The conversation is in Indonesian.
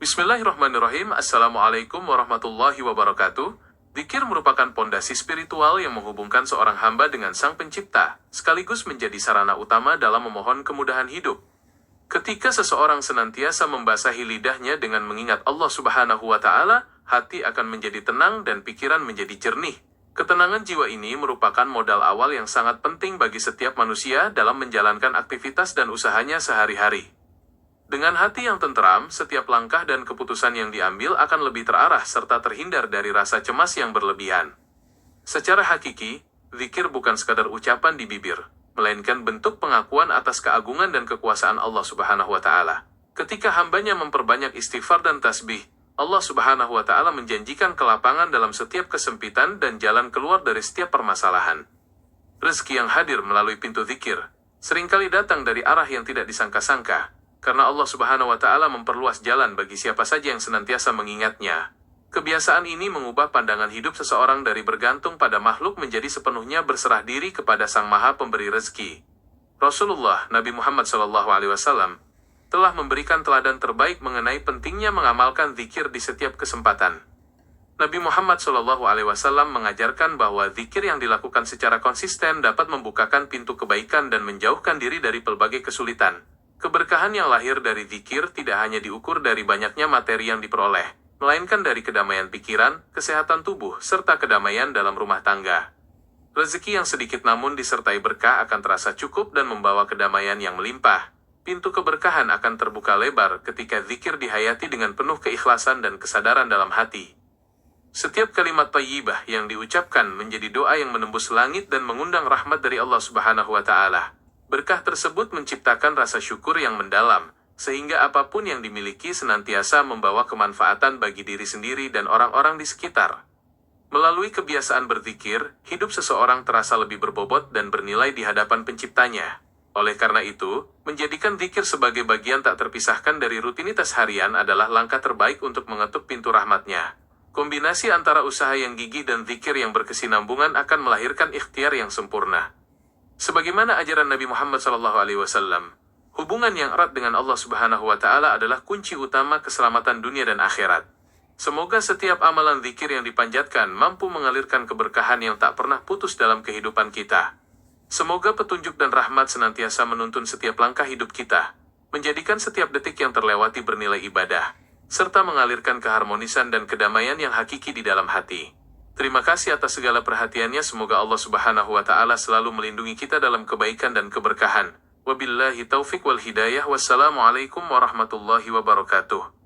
Bismillahirrahmanirrahim. Assalamualaikum warahmatullahi wabarakatuh. Dzikir merupakan pondasi spiritual yang menghubungkan seorang hamba dengan Sang Pencipta, sekaligus menjadi sarana utama dalam memohon kemudahan hidup. Ketika seseorang senantiasa membasahi lidahnya dengan mengingat Allah Subhanahu wa Ta'ala, hati akan menjadi tenang dan pikiran menjadi jernih. Ketenangan jiwa ini merupakan modal awal yang sangat penting bagi setiap manusia dalam menjalankan aktivitas dan usahanya sehari-hari. Dengan hati yang tentram, setiap langkah dan keputusan yang diambil akan lebih terarah serta terhindar dari rasa cemas yang berlebihan. Secara hakiki, zikir bukan sekadar ucapan di bibir, melainkan bentuk pengakuan atas keagungan dan kekuasaan Allah Subhanahu wa Ta'ala. Ketika hambanya memperbanyak istighfar dan tasbih, Allah Subhanahu wa Ta'ala menjanjikan kelapangan dalam setiap kesempitan dan jalan keluar dari setiap permasalahan. Rezeki yang hadir melalui pintu zikir seringkali datang dari arah yang tidak disangka-sangka, karena Allah Subhanahu wa Ta'ala memperluas jalan bagi siapa saja yang senantiasa mengingatnya. Kebiasaan ini mengubah pandangan hidup seseorang dari bergantung pada makhluk menjadi sepenuhnya berserah diri kepada Sang Maha Pemberi rezeki. Rasulullah Nabi Muhammad SAW telah memberikan teladan terbaik mengenai pentingnya mengamalkan zikir di setiap kesempatan. Nabi Muhammad SAW mengajarkan bahwa zikir yang dilakukan secara konsisten dapat membukakan pintu kebaikan dan menjauhkan diri dari pelbagai kesulitan. Keberkahan yang lahir dari zikir tidak hanya diukur dari banyaknya materi yang diperoleh, melainkan dari kedamaian pikiran, kesehatan tubuh, serta kedamaian dalam rumah tangga. Rezeki yang sedikit namun disertai berkah akan terasa cukup dan membawa kedamaian yang melimpah. Pintu keberkahan akan terbuka lebar ketika zikir dihayati dengan penuh keikhlasan dan kesadaran dalam hati. Setiap kalimat thayyibah yang diucapkan menjadi doa yang menembus langit dan mengundang rahmat dari Allah Subhanahu wa Ta'ala. Berkah tersebut menciptakan rasa syukur yang mendalam, sehingga apapun yang dimiliki senantiasa membawa kemanfaatan bagi diri sendiri dan orang-orang di sekitar. Melalui kebiasaan berzikir, hidup seseorang terasa lebih berbobot dan bernilai di hadapan Penciptanya. Oleh karena itu, menjadikan zikir sebagai bagian tak terpisahkan dari rutinitas harian adalah langkah terbaik untuk mengetuk pintu rahmatnya. Kombinasi antara usaha yang gigih dan zikir yang berkesinambungan akan melahirkan ikhtiar yang sempurna. Sebagaimana ajaran Nabi Muhammad SAW, hubungan yang erat dengan Allah Subhanahu wa Ta'ala adalah kunci utama keselamatan dunia dan akhirat. Semoga setiap amalan zikir yang dipanjatkan mampu mengalirkan keberkahan yang tak pernah putus dalam kehidupan kita. Semoga petunjuk dan rahmat senantiasa menuntun setiap langkah hidup kita, menjadikan setiap detik yang terlewati bernilai ibadah, serta mengalirkan keharmonisan dan kedamaian yang hakiki di dalam hati. Terima kasih atas segala perhatiannya. Semoga Allah Subhanahu wa Ta'ala selalu melindungi kita dalam kebaikan dan keberkahan. Wabillahi taufiq wal hidayah. Wassalamualaikum warahmatullahi wabarakatuh.